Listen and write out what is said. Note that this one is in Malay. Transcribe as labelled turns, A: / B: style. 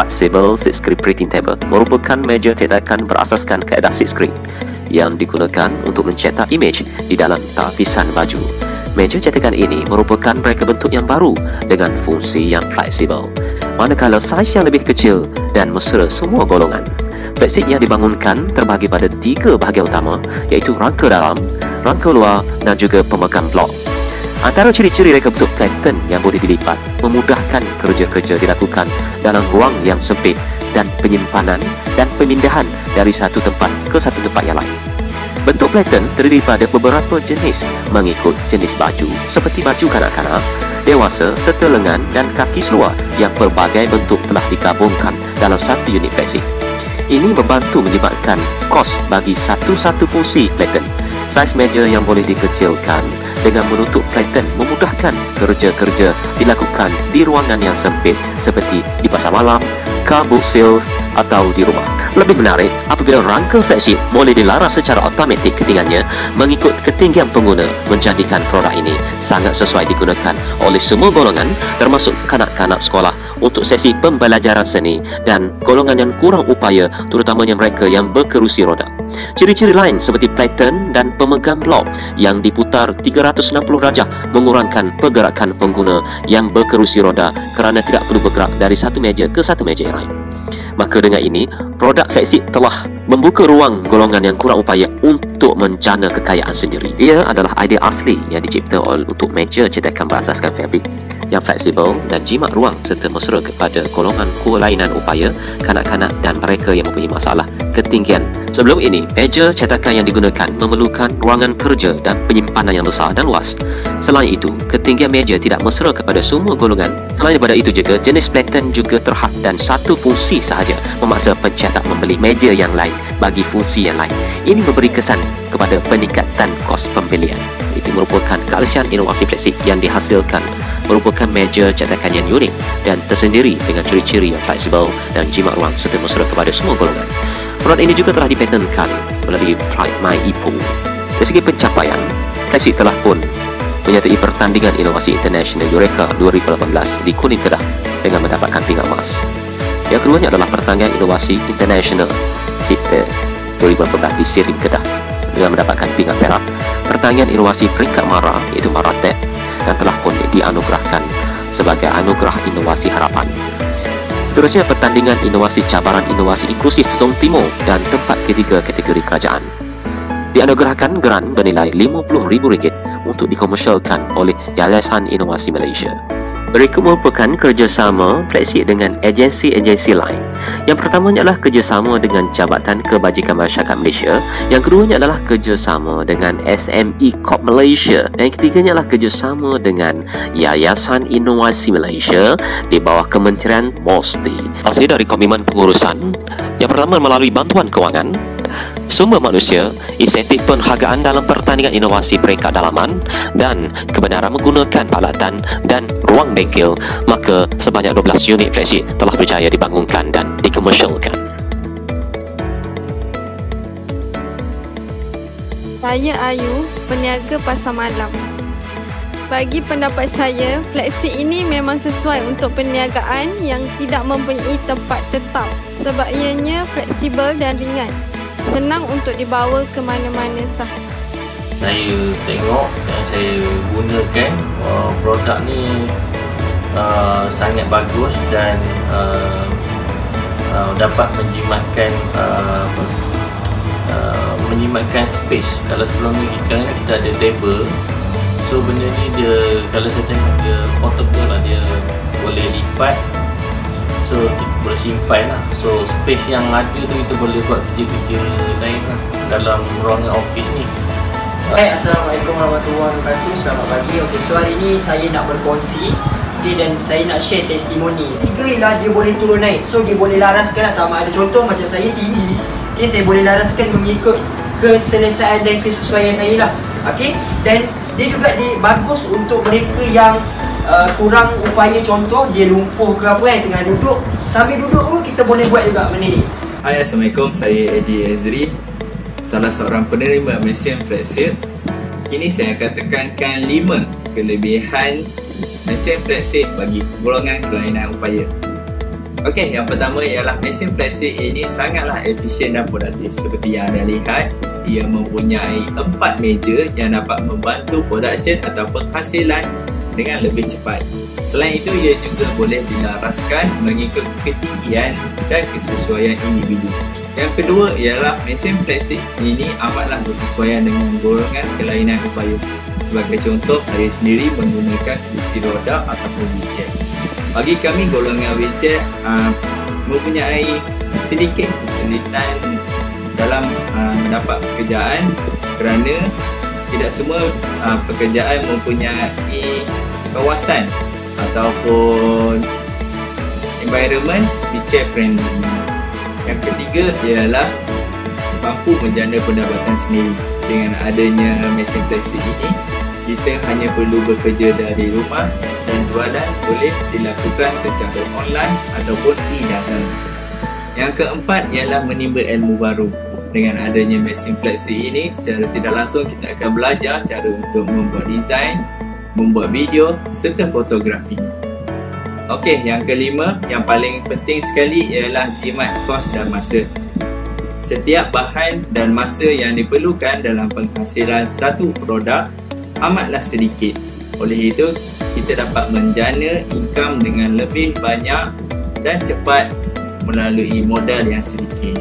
A: Flexible Seat Screen Printing Table merupakan meja cetakan berasaskan kaedah seat screen yang digunakan untuk mencetak imej di dalam lapisan baju. Meja cetakan ini merupakan reka bentuk yang baru dengan fungsi yang fleksibel, manakala saiz yang lebih kecil dan mesra semua golongan. Fleksik yang dibangunkan terbahagi pada 3 bahagian utama, iaitu rangka dalam, rangka luar dan juga pemegang blok. Antara ciri-ciri reka bentuk plankton yang boleh dilipat memudahkan kerja-kerja dilakukan dalam ruang yang sempit dan penyimpanan dan pemindahan dari satu tempat ke satu tempat yang lain. Bentuk plankton terdiri pada beberapa jenis mengikut jenis baju seperti baju kanak-kanak, dewasa serta lengan dan kaki seluar yang pelbagai bentuk telah digabungkan dalam satu unit fleksik. Ini membantu menjimatkan kos bagi satu-satu fungsi plankton. Saiz meja yang boleh dikecilkan dengan menutup plankton memudahkan kerja-kerja dilakukan di ruangan yang sempit seperti di pasar malam, car boot sales atau di rumah. Lebih menarik apabila rangka fleksik boleh dilaras secara automatik ketinggiannya mengikut ketinggian pengguna, menjadikan produk ini sangat sesuai digunakan oleh semua golongan termasuk kanak-kanak sekolah untuk sesi pembelajaran seni dan golongan yang kurang upaya, terutamanya mereka yang berkerusi roda. Ciri-ciri lain seperti plankton dan pemegang blok yang diputar 360 darjah mengurangkan pergerakan pengguna yang berkerusi roda kerana tidak perlu bergerak dari satu meja ke satu meja yang lain. Maka dengan ini, produk fleksik telah membuka ruang golongan yang kurang upaya untuk menjana kekayaan sendiri. Ia adalah idea asli yang dicipta untuk meja cetakan berasaskan fabrik yang fleksibel dan jimat ruang serta mesra kepada golongan kelainan upaya, kanak-kanak dan mereka yang mempunyai masalah ketinggian. Sebelum ini, meja cetakan yang digunakan memerlukan ruangan kerja dan penyimpanan yang besar dan luas. Selain itu, ketinggian meja tidak mesra kepada semua golongan. Selain daripada itu juga, jenis plankton juga terhad dan satu fungsi sahaja memaksa pencetak membeli meja yang lain bagi fungsi yang lain. Ini memberi kesan kepada peningkatan kos pembelian. Itu merupakan keahlian inovasi fleksik yang dihasilkan merupakan meja cetakan yang unik dan tersendiri dengan ciri-ciri yang fleksibel dan jimat ruang serta mesra kepada semua golongan. Produk ini juga telah dipatentkan melalui Pride My Ipoh. Dari segi pencapaian, fleksik telah pun menyertai pertandingan inovasi internasional Eureka 2018 di Kuning Kedah dengan mendapatkan pingat emas. Yang keduanya adalah pertandingan inovasi internasional SIPTE 2018 di Siring Kedah dengan mendapatkan pingat perak. Pertandingan inovasi peringkat MARA iaitu MARATEP dan telah pun dianugerahkan sebagai anugerah inovasi harapan. Seterusnya pertandingan inovasi cabaran inovasi inklusif Zon Timur dan tempat ketiga kategori kerajaan. Dianugerahkan geran bernilai RM50,000 untuk dikomersialkan oleh Yayasan Inovasi Malaysia. Berikut merupakan kerjasama fleksik dengan agensi-agensi lain. Yang pertamanya adalah kerjasama dengan Jabatan Kebajikan Masyarakat Malaysia. Yang keduanya adalah kerjasama dengan SME Corp Malaysia. Dan yang ketiganya adalah kerjasama dengan Yayasan Inovasi Malaysia di bawah Kementerian MOSTI. Hasil dari komitmen pengurusan yang pertama melalui bantuan kewangan, sumber manusia, insentif penghargaan dalam pertandingan inovasi peringkat dalaman dan kebenaran menggunakan peralatan dan ruang bengkel, maka sebanyak 12 unit fleksik telah berjaya dibangunkan dan dikomersialkan.
B: Saya Ayu, peniaga pasar malam. Bagi pendapat saya, fleksik ini memang sesuai untuk perniagaan yang tidak mempunyai tempat tetap sebab ianya fleksibel dan ringan. Senang untuk dibawa ke mana-mana sah.
C: Saya tengok dan saya gunakan produk ni sangat bagus dan dapat menjimatkan space. Kalau sebelum ni kita ada table, so benda ni dia, kalau saya tengok dia portable lah, dia boleh lipat, so kita boleh simpan lah. So space yang ada tu kita boleh buat kerja-kerja lain lah dalam ruangan office ni.
D: Hai, Assalamualaikum warahmatullahi wabarakatuh. Selamat pagi. Okey, so hari ni saya nak berkongsi, dan saya nak share testimoni. Tiga ialah dia boleh turun naik. So dia boleh laraskan sama ada contoh macam saya tinggi. Okey, saya boleh laraskan mengikut keselesaan dan kesesuaian saya lah. Okey, dan dia juga bagus untuk mereka yang kurang upaya, contoh dia lumpuh ke apa yang tengah duduk, sambil duduk pun kita boleh buat juga benda ni.
E: Hai, Assalamualaikum. Saya Eddie Azri, salah seorang penerima mesin fleksik. Kini saya akan tekankan 5 kelebihan mesin fleksik bagi golongan kelainan upaya. Okey, yang pertama ialah mesin flexit ini sangatlah efisien dan produktif. Seperti yang anda lihat, ia mempunyai 4 meja yang dapat membantu production atau penghasilan dengan lebih cepat. Selain itu, ia juga boleh dilaraskan mengikut ketinggian dan kesesuaian individu. Yang kedua ialah mesin flexit ini amatlah bersesuaian dengan golongan kelainan upaya. Sebagai contoh, saya sendiri menggunakan kursi roda ataupun wheelchair. Bagi kami, golongan wheelchair mempunyai sedikit kesulitan dalam mendapat pekerjaan kerana tidak semua pekerjaan mempunyai kawasan ataupun environment wheelchair friendly. Yang ketiga ialah mampu menjana pendapatan sendiri. Dengan adanya mesin flexit ini, kita hanya perlu bekerja dari rumah dan jualan boleh dilakukan secara online ataupun e-dagang. Yang keempat ialah menimba ilmu baru. Dengan adanya mesin flexit ini, secara tidak langsung kita akan belajar cara untuk membuat desain, membuat video serta fotografi. Okey, yang kelima, yang paling penting sekali ialah jimat kos dan masa. Setiap bahan dan masa yang diperlukan dalam penghasilan satu produk amatlah sedikit. Oleh itu, kita dapat menjana income dengan lebih banyak dan cepat melalui modal yang sedikit.